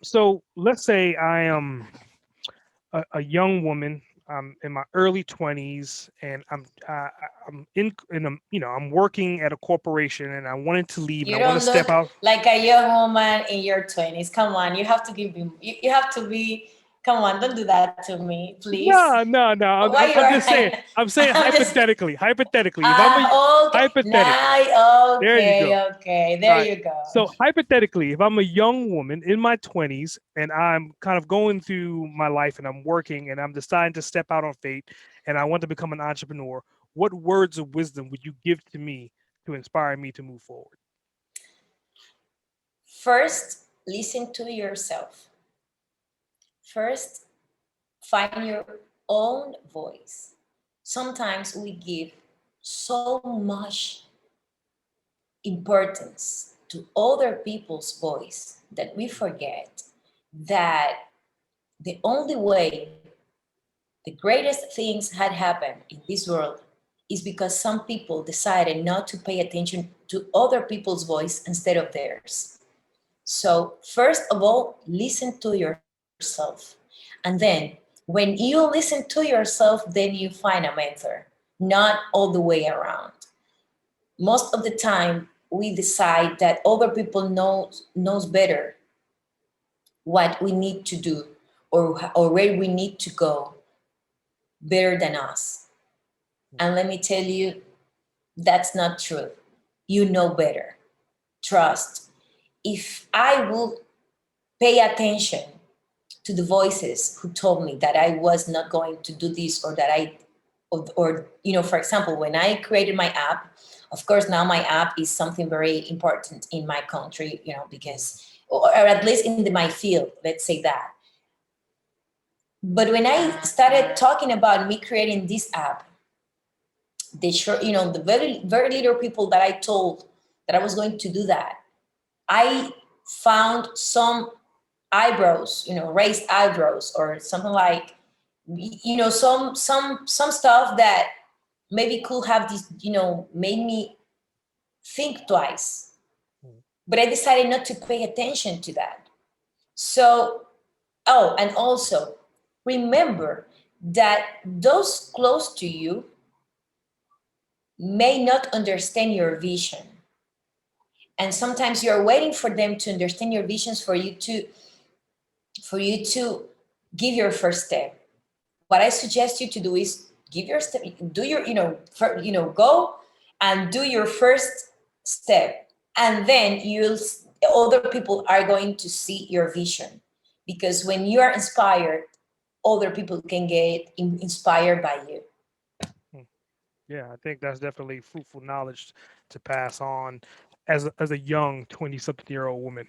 So let's say I am a young woman. I'm in my early 20s, and I'm in a, I'm working at a corporation, and I wanted to leave, and You I want to don't step look out. like a young woman in your 20s. Come on, you have to give me, you have to be, come on, don't do that to me, please. No, no, no. Why you I'm are, just saying. I'm saying I'm just, hypothetically. Hypothetically, if I'm a okay, hypothetically, now, there you go. okay, All there right. you go. So hypothetically, if I'm a young woman in my 20s and I'm kind of going through my life and I'm working and I'm deciding to step out on faith and I want to become an entrepreneur, what words of wisdom would you give to me to inspire me to move forward? First, listen to yourself. First, find your own voice. Sometimes we give so much importance to other people's voice that we forget that the only way the greatest things had happened in this world is because some people decided not to pay attention to other people's voice instead of theirs. So, first of all, listen to yourself. And then, when you listen to yourself, then you find a mentor, not all the way around. Most of the time, we decide that other people knows better what we need to do, or where we need to go better than us. And let me tell you, that's not true. You know better. Trust. If I will pay attention to the voices who told me that I was not going to do this, or that or for example, when I created my app, of course, now my app is something very important in my country, because, or at least in my field, let's say that. But when I started talking about me creating this app, the very, very little people that I told that I was going to do that, I found some eyebrows, raised eyebrows, or something like, some stuff that maybe could have this, made me think twice. But I decided not to pay attention to that. So, oh, and also remember that those close to you may not understand your vision. And sometimes you're waiting for them to understand your visions for you to give your first step. What I suggest you to do is give your step, do your, go and do your first step, and then other people are going to see your vision, because when you are inspired, other people can get inspired by you. Hmm. Yeah, I think that's definitely fruitful knowledge to pass on as a young 20-something year old woman.